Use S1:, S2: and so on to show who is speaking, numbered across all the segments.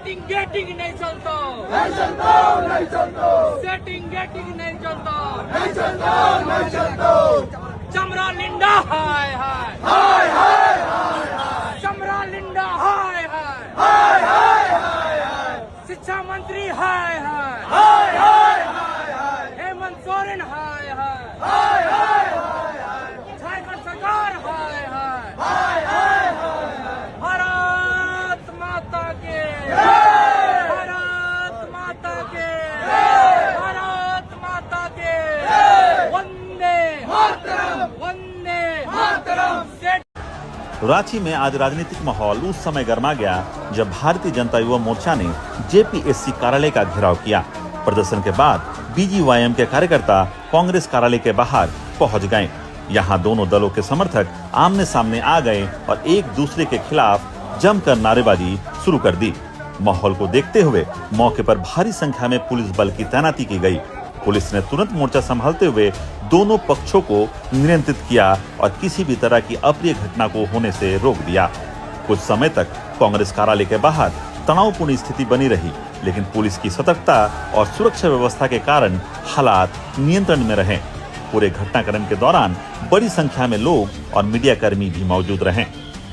S1: Setting getting नहीं चलता, setting getting नहीं चलता, चमरा लिंडा हाय हाय, चमरा लिंडा हाय हाय, शिक्षा मंत्री हाय हाय, हेमंत सोरेन हाय हाय, झारखंड सरकार हाय हाय, भारत माता के, भारत माता के, भारत माता के, वंदे मातरम, वंदे मातरम।
S2: रांची में आज राजनीतिक माहौल उस समय गर्मा गया जब भारतीय जनता युवा मोर्चा ने जेपीएससी कार्यालय का घेराव किया। प्रदर्शन के बाद बीजीवाईएम के कार्यकर्ता कांग्रेस कार्यालय के बाहर पहुंच गए। यहां दोनों दलों के समर्थक आमने सामने आ गए और एक दूसरे के खिलाफ जमकर नारेबाजी शुरू कर दी। माहौल को देखते हुए मौके पर भारी संख्या में पुलिस बल की तैनाती की गई। पुलिस ने तुरंत मोर्चा संभालते हुए दोनों पक्षों को नियंत्रित किया और किसी भी तरह की अप्रिय घटना को होने से रोक दिया। कुछ समय तक कांग्रेस कार्यालय के बाहर तनावपूर्ण स्थिति बनी रही, लेकिन पुलिस की सतर्कता और सुरक्षा व्यवस्था के कारण हालात नियंत्रण में रहे। पूरे घटनाक्रम के दौरान बड़ी संख्या में लोग और मीडिया कर्मी भी मौजूद रहे,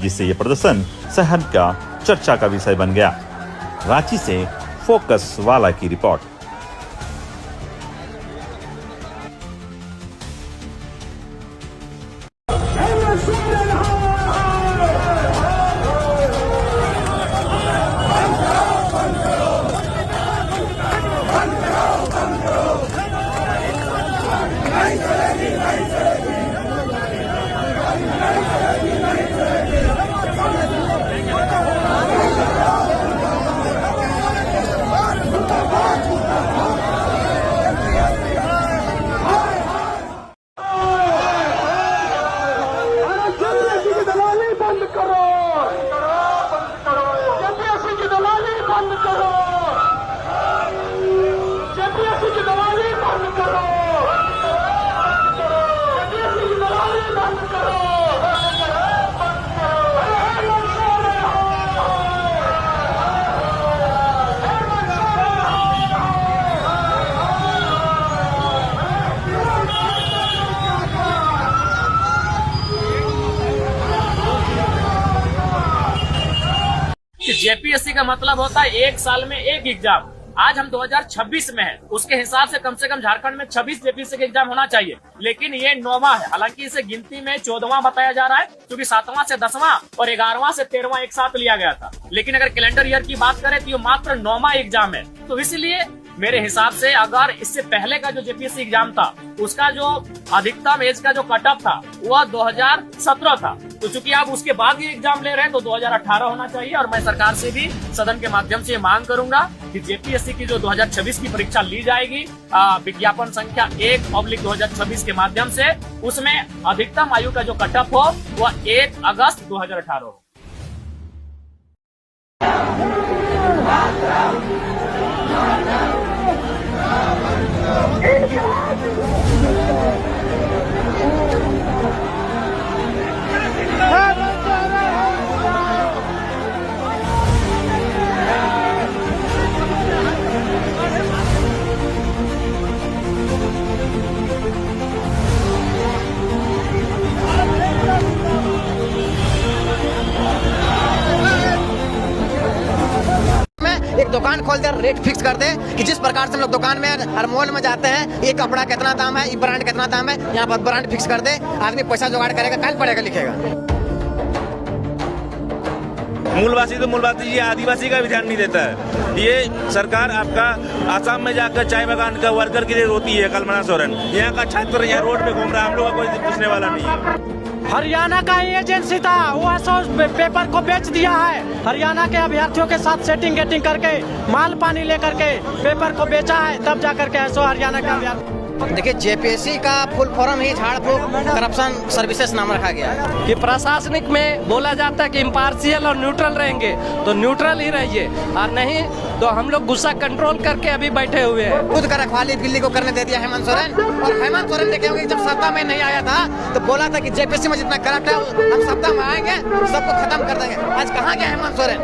S2: जिससे ये प्रदर्शन शहर का चर्चा का विषय बन गया। रांची से फोकस वाला की रिपोर्ट।
S3: जेपीएससी का मतलब होता है एक साल में एक एग्जाम। आज हम 2026 में हैं, उसके हिसाब से कम झारखंड में 26 जेपीएससी का एग्जाम होना चाहिए, लेकिन ये 9वां है। हालांकि इसे गिनती में 14वां बताया जा रहा है, क्योंकि 7वां से 10वां और 11वां से 13वां एक साथ लिया गया था। लेकिन अगर कैलेंडर ईयर की बात करें तो ये मात्र 9वां एग्जाम है। तो इसलिए मेरे हिसाब से अगर इससे पहले का जो जेपीएससी एग्जाम था उसका जो अधिकतम एज का जो कट ऑफ था वह 2017 था, तो चूंकि आप उसके बाद ये एग्जाम ले रहे हैं तो 2018 होना चाहिए। और मैं सरकार से भी सदन के माध्यम से मांग करूंगा कि जेपीएससी की जो 2026 की परीक्षा ली जाएगी विज्ञापन संख्या 1/2026 के माध्यम से, उसमें अधिकतम आयु का जो कट ऑफ हो वह 1 अगस्त 2018 हो।
S4: एक दुकान खोल दे, रेट फिक्स कर दे कि जिस प्रकार से हम लोग दुकान में हर मॉल में जाते हैं, ये कपड़ा कितना दाम है, ये ब्रांड कितना दाम है, यहाँ पर ब्रांड फिक्स कर दे। आदमी पैसा जुगाड़ करेगा, कल पड़ेगा लिखेगा।
S5: मूलवासी तो मूलवासी, ये आदिवासी का भी ध्यान नहीं देता है। ये सरकार आपका आसाम में जाकर चाय बागान का वर्कर के लिए रोती है। कल्पना सोरेन यहाँ का छात्र यहाँ रोड पे घूम रहा है, हम लोग का कोई पूछने वाला नहीं है।
S6: हरियाणा का एजेंसी था, वो पेपर को बेच दिया है। हरियाणा के अभ्यर्थियों के साथ सेटिंग गेटिंग करके माल पानी लेकर के पेपर को बेचा है, तब जाकर के ऐसो हरियाणा का अभ्यर्थी
S4: देखिए जेपीएससी का फुल फॉर्म ही झाड़ फूक करप्शन सर्विसेज नाम रखा गया है।
S6: कि प्रशासनिक में बोला जाता है कि इम्पार्शियल और न्यूट्रल रहेंगे, तो न्यूट्रल ही रहिए, और नहीं तो हम लोग गुस्सा कंट्रोल करके अभी बैठे हुए हैं।
S4: खुद का रखवाली दिल्ली को करने दे दिया हेमंत सोरेन। और हेमंत सोरेन देखे होंगे जब सत्ता में नहीं आया था तो बोला था कि जेपीएससी में जितना करप्ट है हम सत्ता में आएंगे सबको खत्म कर देंगे। आज कहाँ गया हेमंत सोरेन?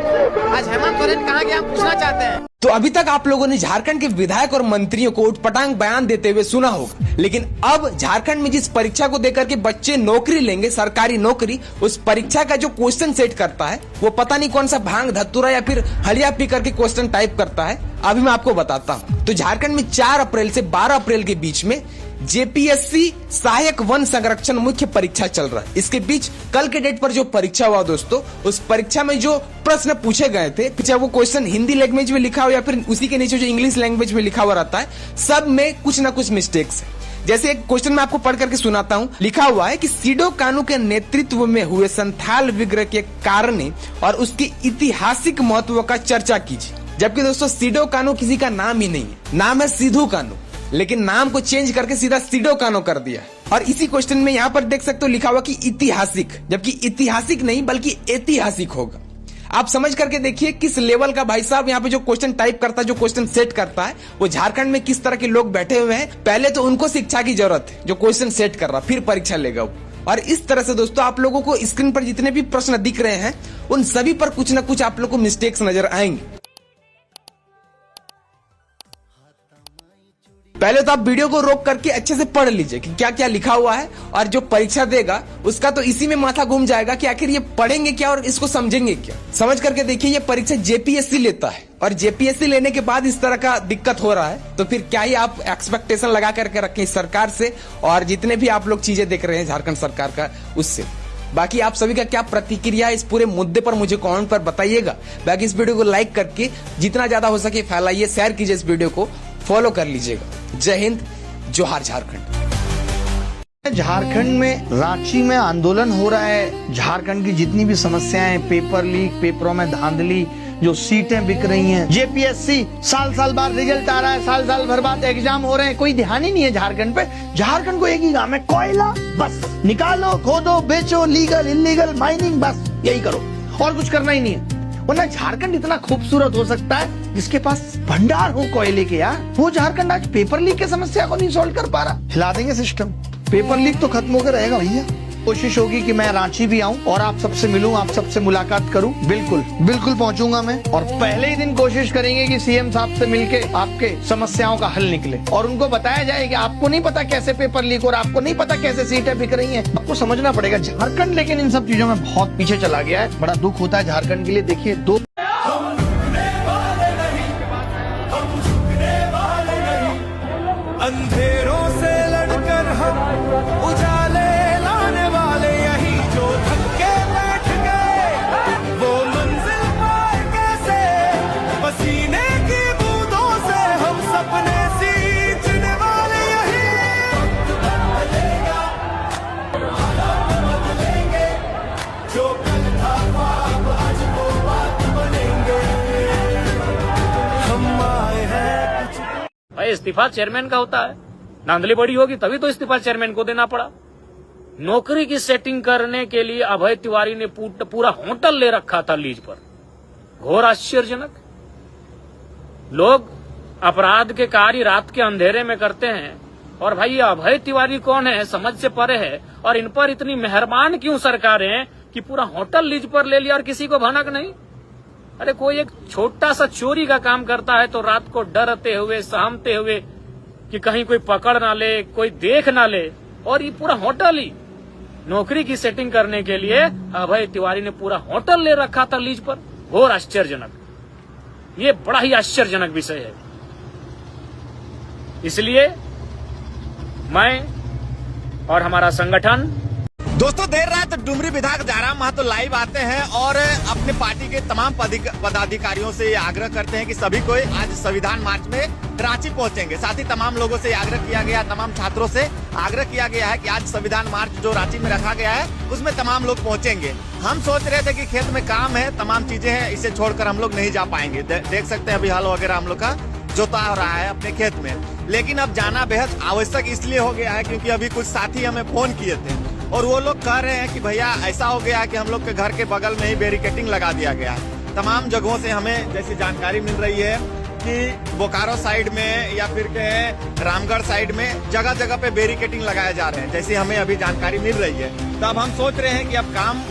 S4: आज हेमंत सोरेन कहाँ गया हम पूछना चाहते हैं।
S7: तो अभी तक आप लोगों ने झारखंड के विधायक और मंत्रियों को उटपटांग बयान देते हुए सुना होगा, लेकिन अब झारखंड में जिस परीक्षा को देकर के बच्चे नौकरी लेंगे, सरकारी नौकरी, उस परीक्षा का जो क्वेश्चन सेट करता है वो पता नहीं कौन सा भांग धतूरा या फिर हलिया पी करके क्वेश्चन टाइप करता है। अभी मैं आपको बताता हूं। तो झारखंड में 4 अप्रैल से 12 अप्रैल के बीच में जेपीएससी सहायक वन संरक्षण मुख्य परीक्षा चल रहा है। इसके बीच कल के डेट पर जो परीक्षा हुआ दोस्तों, उस परीक्षा में जो प्रश्न पूछे गए थे, चाहे वो क्वेश्चन हिंदी लैंग्वेज में लिखा हो या फिर उसी के नीचे जो इंग्लिश लैंग्वेज में लिखा हुआ रहता है, सब में कुछ ना कुछ मिस्टेक्स है। जैसे एक क्वेश्चन मैं आपको पढ़ करके सुनाता हूं। लिखा हुआ है कि सिडो कानू के नेतृत्व में हुए संथाल विग्रह के कारण और उसकी ऐतिहासिक महत्व का चर्चा कीजिए। जबकि दोस्तों सिडो कानू किसी का नाम ही नहीं है, नाम है सिधू कानू, लेकिन नाम को चेंज करके सीधा सिडो कानो कर दिया। और इसी क्वेश्चन में यहाँ पर देख सकते हो लिखा हुआ कि ऐतिहासिक, जबकि ऐतिहासिक नहीं बल्कि ऐतिहासिक होगा। आप समझ करके देखिए किस लेवल का भाई साहब यहाँ पे जो क्वेश्चन टाइप करता है, जो क्वेश्चन सेट करता है, वो झारखंड में किस तरह के लोग बैठे हुए हैं। पहले तो उनको शिक्षा की जरूरत है, जो क्वेश्चन सेट कर रहा, फिर परीक्षा लेगा वो। और इस तरह से दोस्तों आप लोगों को स्क्रीन पर जितने भी प्रश्न दिख रहे हैं उन सभी पर कुछ ना कुछ आप लोग को मिस्टेक्स नजर आएंगे। पहले तो आप वीडियो को रोक करके अच्छे से पढ़ लीजिए कि क्या क्या लिखा हुआ है, और जो परीक्षा देगा उसका तो इसी में माथा घूम जाएगा कि आखिर ये पढ़ेंगे क्या और इसको समझेंगे क्या। समझ करके देखिए, ये परीक्षा जेपीएससी लेता है और जेपीएससी लेने के बाद इस तरह का दिक्कत हो रहा है, तो फिर क्या ही आप एक्सपेक्टेशन लगा करके रखें इस सरकार से और जितने भी आप लोग चीजें देख रहे हैं झारखंड सरकार का उससे। बाकी आप सभी का क्या प्रतिक्रिया है इस पूरे मुद्दे पर मुझे कमेंट पर बताइएगा। बाकी इस वीडियो को लाइक करके जितना ज्यादा हो सके फैलाइए, शेयर कीजिए इस वीडियो को, फॉलो कर लीजिएगा। जय हिंद, जोहार झारखंड।
S8: झारखंड में रांची में आंदोलन हो रहा है। झारखंड की जितनी भी समस्याएं, पेपर लीक, पेपरों में धांधली, जो सीटें बिक रही हैं, जेपीएससी साल साल बाद रिजल्ट आ रहा है, साल साल भर बाद एग्जाम हो रहे हैं, कोई ध्यान ही नहीं है झारखंड पे। झारखंड को एक ही काम है, कोयला, बस निकालो, खोदो, बेचो, लीगल इलीगल माइनिंग, बस यही करो और कुछ करना ही नहीं है। वरना झारखंड इतना खूबसूरत हो सकता है जिसके पास भंडार हो कोयले के यार। वो झारखंड आज पेपर लीक की समस्या को नहीं सॉल्व कर पा रहा। हिला देंगे सिस्टम, पेपर लीक तो खत्म होकर रहेगा भैया। कोशिश होगी कि मैं रांची भी आऊं और आप सबसे मिलूं, आप सबसे मुलाकात करूं। बिल्कुल बिल्कुल पहुंचूंगा मैं, और पहले ही दिन कोशिश करेंगे कि सीएम साहब से मिलके आपके समस्याओं का हल निकले और उनको बताया जाए कि आपको नहीं पता कैसे पेपर लीक और आपको नहीं पता कैसे सीटें बिक रही हैं, आपको समझना पड़ेगा। झारखंड लेकिन इन सब चीजों में बहुत पीछे चला गया है। बड़ा दुख होता है झारखंड के लिए। देखिए दो
S9: अंधेरों से लड़कर हम उजाले लाने वाले, यही जो धक्के बैठ गए वो मंजिल पाए कैसे। पसीने की बूंदों से हम सपने सींचने वाले, यही बदलेंगे जो कल था ख्वाब आज वो बात बनेंगे। हम आए हैं
S3: भाई इस्तीफा चेयरमैन का होता है, धांधली बड़ी होगी तभी तो इस्तीफा चेयरमैन को देना पड़ा। नौकरी की सेटिंग करने के लिए अभय तिवारी ने पूरा होटल ले रखा था लीज पर। घोर आश्चर्यजनक। लोग अपराध के कार्य रात के अंधेरे में करते हैं, और भाई ये अभय तिवारी कौन है, समझ से परे है। और इन पर इतनी मेहरबान क्यों सरकारें कि पूरा होटल लीज पर ले लिया और किसी को भनक नहीं। अरे कोई एक छोटा सा चोरी का काम करता है तो रात को डरते हुए, सहमते हुए कि कहीं कोई पकड़ ना ले, कोई देख ना ले, और ये पूरा होटल ही नौकरी की सेटिंग करने के लिए अभय तिवारी ने पूरा होटल ले रखा था लीज पर। घोर आश्चर्यजनक। ये बड़ा ही आश्चर्यजनक विषय है। इसलिए मैं और हमारा संगठन
S10: दोस्तों देर रात डुमरी विधायक जयराम महतो लाइव आते हैं और अपने पार्टी के तमाम पदाधिकारियों से ये आग्रह करते हैं कि सभी को आज संविधान मार्च में रांची पहुंचेंगे। साथ ही तमाम लोगों से आग्रह किया गया, तमाम छात्रों से आग्रह किया गया है कि आज संविधान मार्च जो रांची में रखा गया है उसमें तमाम लोग पहुंचेंगे। हम सोच रहे थे कि खेत में काम है, तमाम चीजें हैं, इसे छोड़कर हम लोग नहीं जा पाएंगे। देख सकते हैं अभी हाल वगैरह हम लोग का जोता रहा है अपने खेत में। लेकिन अब जाना बेहद आवश्यक इसलिए हो गया है क्योंकि अभी कुछ साथी हमें फोन किए थे और वो लोग कह रहे हैं कि भैया ऐसा हो गया कि हम लोग के घर के बगल में ही बैरिकेडिंग लगा दिया गया है। तमाम जगहों से हमें जैसी जानकारी मिल रही है कि बोकारो साइड में या फिर रामगढ़ साइड में जगह जगह पे बैरिकेडिंग लगाए जा रहे हैं, जैसी हमें अभी जानकारी मिल रही है। तो अब हम सोच रहे हैं कि अब काम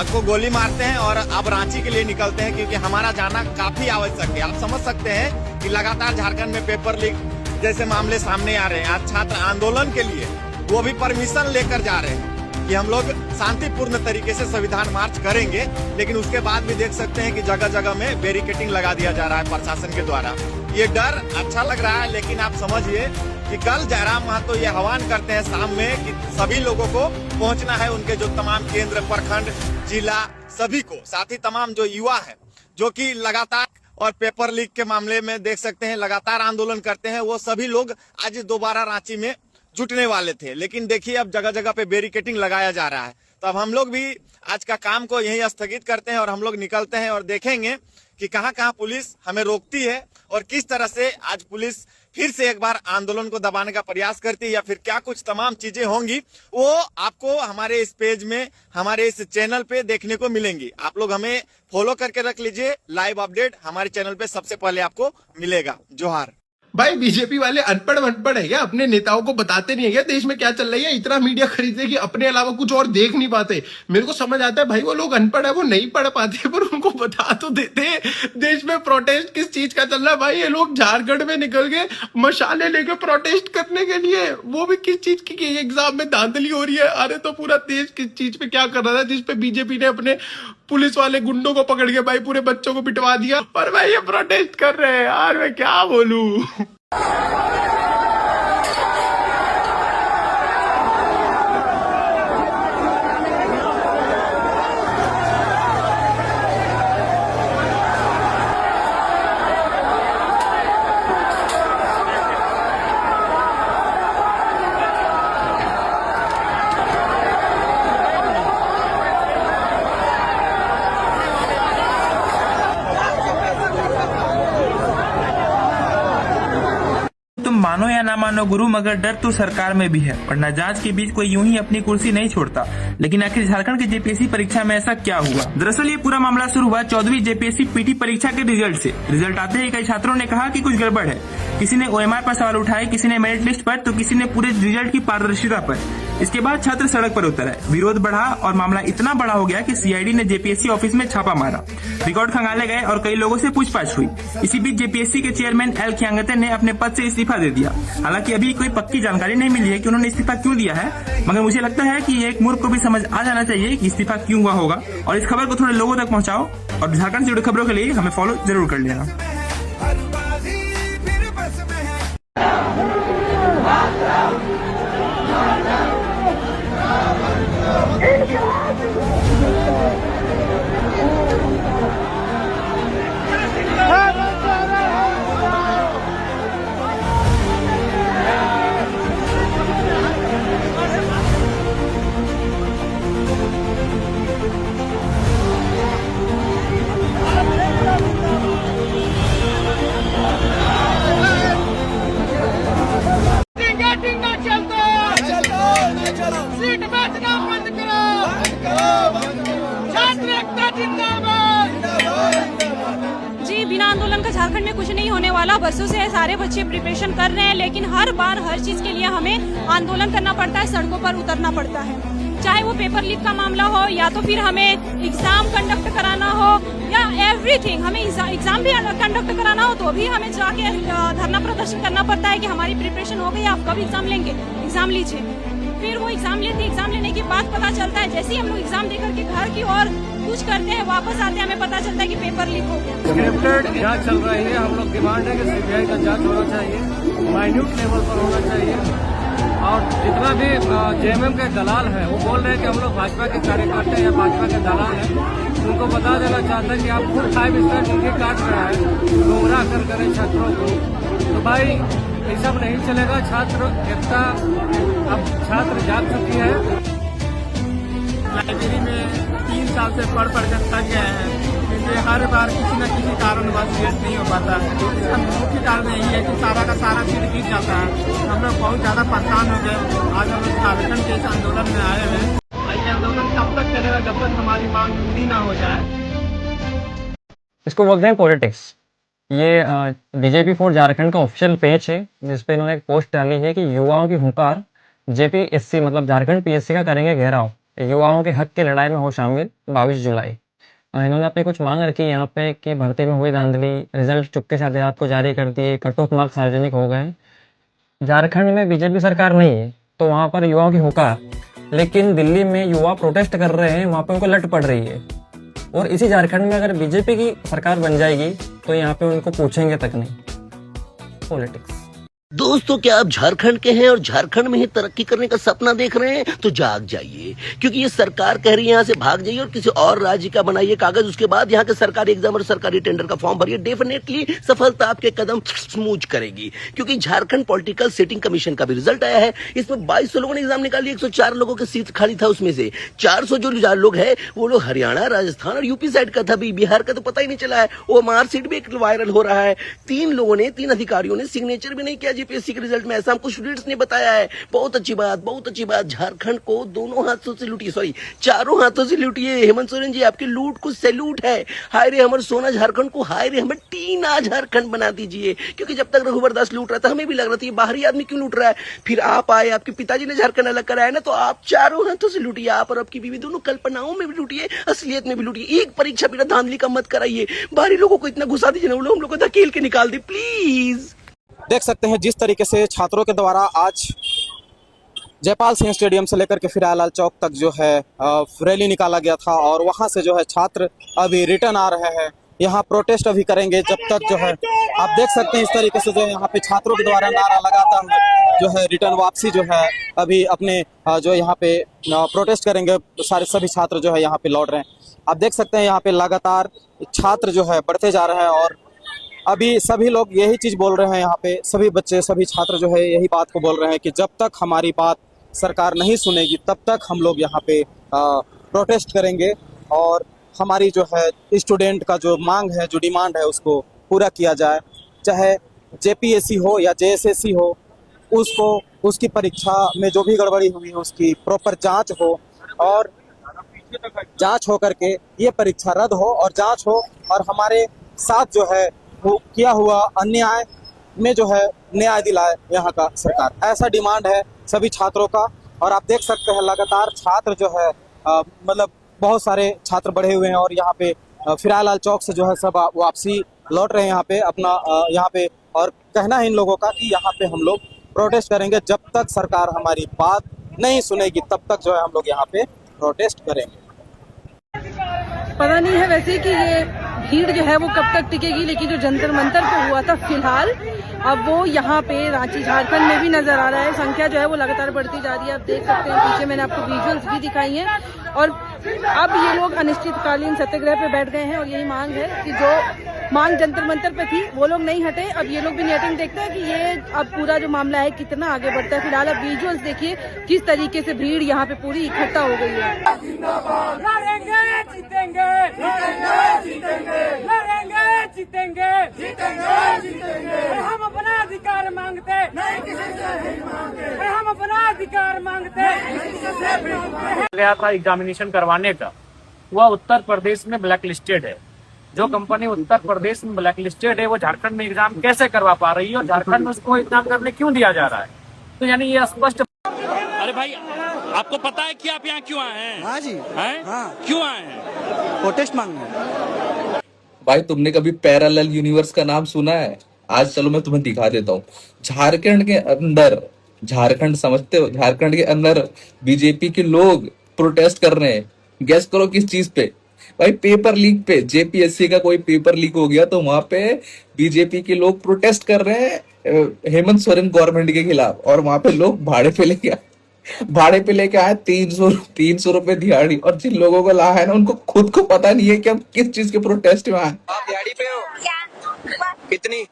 S10: को गोली मारते हैं और अब रांची के लिए निकलते हैं क्योंकि हमारा जाना काफी आवश्यक है। आप समझ सकते हैं कि लगातार झारखंड में पेपर लीक जैसे मामले सामने आ रहे हैं। आज छात्र आंदोलन के लिए वो भी परमिशन लेकर जा रहे हैं कि हम लोग शांतिपूर्ण तरीके से संविधान मार्च करेंगे, लेकिन उसके बाद भी देख सकते हैं कि जगह जगह में बैरिकेडिंग लगा दिया जा रहा है प्रशासन के द्वारा। ये डर अच्छा लग रहा है, लेकिन आप समझिए कि कल जयराम महतो ये आह्वान करते हैं शाम में कि सभी लोगों को पहुंचना है उनके जो तमाम केंद्र, प्रखंड, जिला, सभी को, साथ ही तमाम जो युवा है जो कि लगातार और पेपर लीक के मामले में देख सकते हैं लगातार आंदोलन करते हैं, वो सभी लोग आज दोबारा रांची में जुटने वाले थे। लेकिन देखिए अब जगह जगह पे बैरिकेडिंग लगाया जा रहा है। तो अब हम लोग भी आज का काम को यहीं स्थगित करते हैं और हम लोग निकलते हैं और देखेंगे कि कहां कहां पुलिस हमें रोकती है और किस तरह से आज पुलिस फिर से एक बार आंदोलन को दबाने का प्रयास करती है या फिर क्या कुछ तमाम चीजें होंगी वो आपको हमारे इस पेज में, हमारे इस चैनल पे देखने को मिलेंगी। आप लोग हमें फॉलो करके रख लीजिए। लाइव अपडेट हमारे चैनल पे सबसे पहले आपको मिलेगा। जोहार।
S11: भाई बीजेपी वाले अनपढ़ है क्या? अपने नेताओं को बताते नहीं है क्या देश में क्या चल रही है? इतना मीडिया खरीदे कि अपने अलावा कुछ और देख नहीं पाते। मेरे को समझ आता है भाई वो लोग अनपढ़ है, वो नहीं पढ़ पाते, पर उनको बता तो देते देश में प्रोटेस्ट किस चीज का चल रहा है। भाई ये लोग झारखंड में निकल गए मशाले लेके प्रोटेस्ट करने के लिए, वो भी किस चीज की एग्जाम में धांधली हो रही है। अरे तो पूरा देश किस चीज पे क्या कर रहा था जिसपे बीजेपी ने अपने पुलिस वाले गुंडों को पकड़ के भाई पूरे बच्चों को पिटवा दिया। पर भाई ये प्रोटेस्ट कर रहे हैं यार, मैं क्या बोलूं।
S12: मानो या ना मानो गुरु, मगर डर तो सरकार में भी है और नाजाज के बीच कोई यूं ही अपनी कुर्सी नहीं छोड़ता। लेकिन आखिर झारखंड की जेपीएससी परीक्षा में ऐसा क्या हुआ? दरअसल ये पूरा मामला शुरू हुआ 14वीं जेपीएससी पीटी परीक्षा के रिजल्ट से। रिजल्ट आते ही कई छात्रों ने कहा कि कुछ गड़बड़ है। किसी ने ओएमआर पर सवाल उठाए, किसी ने मेरिट लिस्ट पर, तो किसी ने पूरे रिजल्ट की पारदर्शिता पर। इसके बाद छात्र सड़क पर उतर आए, विरोध बढ़ा और मामला इतना बड़ा हो गया कि सीआईडी ने जेपीएससी ऑफिस में छापा मारा। रिकॉर्ड खंगाले गए और कई लोगों से पूछताछ हुई। इसी बीच जेपीएससी के चेयरमैन एल खियांगते ने अपने पद से इस्तीफा दे दिया। हालांकि अभी कोई पक्की जानकारी नहीं मिली है कि उन्होंने इस्तीफा क्यों दिया है, मगर मुझे लगता है कि एक मूर्ख को भी समझ आ जाना चाहिए कि इस्तीफा क्यों हुआ होगा। और इस खबर को थोड़े लोगों तक पहुंचाओ और झारखंड से जुड़ी खबरों के लिए हमें फॉलो जरूर कर लेना।
S1: सीट बेचना बंद करो, छात्र एकता जिंदाबाद।
S13: जी, बिना आंदोलन का झारखंड में कुछ नहीं होने वाला। बरसों से सारे बच्चे प्रिपरेशन कर रहे हैं, लेकिन हर बार हर चीज के लिए हमें आंदोलन करना पड़ता है, सड़कों पर उतरना पड़ता है। चाहे वो पेपर लीक का मामला हो या तो फिर हमें एग्जाम कंडक्ट कराना हो या एवरीथिंग, हमें एग्जाम भी कंडक्ट कराना हो तो भी हमें जाके धरना प्रदर्शन करना पड़ता है कि हमारी प्रिपरेशन हो गई, आप कब एग्जाम लेंगे, एग्जाम लीजिए। फिर वो एग्जाम लेने के बाद पता चलता है, जैसे ही हम लोग एग्जाम देकर के घर की और कुछ करते हैं, वापस आते हैं, हमें पता चलता है कि पेपर लीक हो गया।
S6: स्क्रिप्टेड जांच चल रही है। हम लोग डिमांड है कि सीबीआई का जांच होना चाहिए, माइन्यूट लेवल पर होना चाहिए। और जितना भी जेएमएम के दलाल हैं वो बोल रहे हैं कि हम लोग भाजपा के कार्यकर्ता या भाजपा के दलाल हैं, उनको बता देना चाहते हैं कि आप खुद 5 स्टार टिकट काट रहे हैं गुमराह कर छात्रों को। तो भाई ये सब नहीं चलेगा। छात्र एकता, अब छात्र जाग चुकी है।
S12: लाइब्रेरी में 3 साल से पढ़ कर थक गए हैं।
S6: देखिए हर बार किसी न किसी कारणवश वेट नहीं हो पाता है। इसका मुख्य कारण यही है कि सारा का सारा सीट गिर जाता है। हम लोग बहुत ज्यादा परेशान हो गए। आज हम लोग झारखंड के इस आंदोलन में आए हैं। ये आंदोलन तब तक चलेगा जब तक हमारी मांग पूरी ना हो जाए।
S14: इसको बोलते हैं पॉलिटिक्स। ये बीजेपी फॉर झारखंड का ऑफिशियल पेज है जिसपे इन्होंने एक पोस्ट डाली है कि युवाओं की हुंकार, जेपीएससी मतलब झारखंड पीएससी का करेंगे घेराव, युवाओं के हक की लड़ाई में हो शामिल 22 जुलाई। इन्होंने अपनी कुछ मांग रखी यहाँ पे कि भर्ती में हुई धांधली, रिजल्ट चुपके से आधी रात को जारी कर दिए, कट ऑफ मार्क्स सार्वजनिक हो गए। झारखंड में बीजेपी सरकार नहीं है तो वहाँ पर युवाओं की हुंकार, लेकिन दिल्ली में युवा प्रोटेस्ट कर रहे हैं, वहाँ पे उनको लट पड़ रही है। और इसी झारखंड में अगर बीजेपी की सरकार बन जाएगी तो यहाँ पे उनको पूछेंगे तक नहीं। पॉलिटिक्स।
S15: दोस्तों, क्या आप झारखंड के हैं और झारखंड में ही तरक्की करने का सपना देख रहे हैं? तो जाग जाइए, क्योंकि ये सरकार कह रही है यहाँ से भाग जाइए और किसी और राज्य का बनाइए कागज। उसके बाद यहाँ के सरकारी एग्जाम और सरकारी टेंडर का फॉर्म भरिए। डेफिनेटली सफलता आपके कदम स्मूच करेगी, क्योंकि झारखंड पॉलिटिकल सेटिंग कमीशन का भी रिजल्ट आया है। इसमें 2200 लोगों ने एग्जाम निकाली। 104 लोगों की सीट खाली था, उसमें से 400 जो लोग है वो लोग हरियाणा, राजस्थान और यूपी साइड का था। बिहार का तो पता ही नहीं चला है। वो मार्कशीट भी एक वायरल हो रहा है। 3 अधिकारियों ने सिग्नेचर भी नहीं किया जीपीएससी के रिजल्ट में, ऐसा हमको स्टूडेंट्स ने बताया है। बहुत अच्छी बात, बहुत अच्छी बात। झारखंड को दोनों हाथों से लूटिए, सॉरी चारों हाथों से लूटिए। हेमंत सोरेन जी, आपकी लूट को सैल्यूट है। हाय रे हमर सोना झारखंड को, हाय रे हमर टीना झारखंड बना दीजिए। क्योंकि जब तक रघुवर दास लूट रहा था हमें भी लग रहा था ये बाहरी आदमी क्यों लूट रहा है। फिर आप आए, आपके पिताजी ने झारखंड अलग कराया ना, तो आप चारों हाथों से लूटिए। आप और आपकी बीवी दोनों कल्पनाओं में भी लूटिए, असलियत में भी लूटिए। एक परीक्षा बिना धांधली का मत कराइए। बाहरी लोगों को इतना घुसा दीजिए ना, वो लोग हम लोग को धकेल के निकाल दे प्लीज।
S16: देख सकते हैं जिस तरीके से छात्रों के द्वारा आज जयपाल सिंह स्टेडियम से लेकर के फिरालाल चौक तक जो है रैली निकाला गया था, और वहां से जो है छात्र अभी रिटर्न आ रहे हैं। यहाँ प्रोटेस्ट अभी करेंगे जब तक जो है आप देख सकते हैं इस तरीके से जो है यहाँ पे छात्रों के द्वारा नारा लगाता हुआ जो है रिटर्न वापसी जो है अभी अपने जो यहाँ पे प्रोटेस्ट करेंगे। सभी छात्र जो है यहाँ पे लौट रहे हैं। आप देख सकते हैं यहाँ पे लगातार छात्र जो है बढ़ते जा रहे हैं, और अभी सभी लोग यही चीज बोल रहे हैं। यहाँ पे सभी बच्चे, सभी छात्र जो है यही बात को बोल रहे हैं कि जब तक हमारी बात सरकार नहीं सुनेगी तब तक हम लोग यहाँ पे प्रोटेस्ट करेंगे, और हमारी जो है स्टूडेंट का जो मांग है, जो डिमांड है, उसको पूरा किया जाए। चाहे जेपीएससी हो या जेएसएससी हो, उसको उसकी परीक्षा में जो भी गड़बड़ी हुई है उसकी प्रॉपर जांच हो, और जांच हो करके ये परीक्षा रद्द हो और जांच हो, और हमारे साथ जो है वो किया हुआ अन्याय में जो है न्याय दिलाए यहाँ का सरकार। ऐसा डिमांड है सभी छात्रों का। और आप देख सकते हैं लगातार छात्र जो है मतलब बहुत सारे छात्र बढ़े हुए हैं, और यहाँ पे फिरालाल चौक से जो है सब वापसी लौट रहे हैं यहाँ पे अपना यहाँ पे। और कहना है इन लोगों का कि यहाँ पे हम लोग प्रोटेस्ट करेंगे जब तक सरकार हमारी बात नहीं सुनेगी, तब तक जो है हम लोग यहाँ पे प्रोटेस्ट करेंगे।
S17: पता नहीं है वैसे कि ये भीड़ जो है वो कब तक टिकेगी, लेकिन जो जंतर मंतर पे हुआ था फिलहाल अब वो यहाँ पे रांची झारखंड में भी नजर आ रहा है। संख्या जो है वो लगातार बढ़ती जा रही है। आप देख सकते हैं पीछे मैंने आपको विजुअल्स भी दिखाई हैं। और अब ये लोग अनिश्चितकालीन सत्याग्रह पे बैठ गए हैं, और यही मांग है कि जो मांग जंतर मंतर पे थी वो लोग नहीं हटे। अब ये लोग भी नेटिंग देखते हैं कि ये अब पूरा जो मामला है कितना आगे बढ़ता है। फिलहाल अब विजुअल्स देखिए किस तरीके से भीड़ यहाँ पे पूरी इकट्ठा हो गई है।
S1: लड़ेंगे जीतेंगे, लड़ेंगे जीतेंगे, जीतेंगे। हम अपना अधिकार मांगते नहीं, किसी से नहीं मांगते। हम अपना अधिकार मांगते
S3: गया था एग्जामिनेशन करवाने का, वह उत्तर प्रदेश में ब्लैक लिस्टेड है। जो कंपनी उत्तर प्रदेश में ब्लैक लिस्टेड है वो झारखंड में एग्जाम कैसे करवा पा रही है, और झारखंड में उसको एग्जाम करने क्यों दिया जा रहा है? तो यानी ये स्पष्ट।
S5: अरे भाई, आपको पता है कि आप यहाँ क्यों आए हैं? हाँ जी, हैं? हाँ। क्यों आए हैं? प्रोटेस्ट मांगने।
S18: भाई, तुमने कभी पैरेलल यूनिवर्स का नाम सुना है? आज चलो मैं तुम्हें दिखा देता हूँ। झारखंड के अंदर, झारखंड समझते हो, झारखंड के अंदर बीजेपी के लोग प्रोटेस्ट कर रहे हैं। गेस करो किस चीज पे? भाई, पेपर लीक पे। जेपीएससी का कोई पेपर लीक हो गया तो वहां पे बीजेपी के लोग प्रोटेस्ट कर रहे हैं हेमंत सोरेन गवर्नमेंट के खिलाफ, और वहां पे लोग भाड़े पे लेके आए 300 रुपए दिहाड़ी। और जिन लोगों को लाया है ना, उनको खुद को पता नहीं है कि हम किस चीज के प्रोटेस्ट में आए।
S19: आप दिहाड़ी पे हो? कितनी?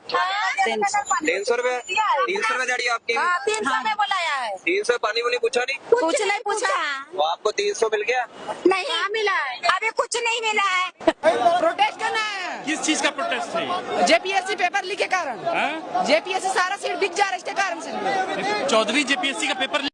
S19: 300 रुपए। 300 रुपए दिहाड़ी आपकी?
S20: 300 में बुलाया है।
S19: 300 पानी वानी पूछा नहीं?
S20: कुछ नहीं पूछा।
S19: तो आपको 300 मिल गया?
S20: नहीं मिला है, अभी कुछ नहीं मिला है।
S17: प्रोटेस्ट करना है।
S3: किस चीज का प्रोटेस्ट है?
S17: जेपीएससी पेपर लीक के कारण। जेपीएससी सारा सीट बिक जा रहा है इसके कारण से।
S3: चौधरी जेपीएससी का पेपर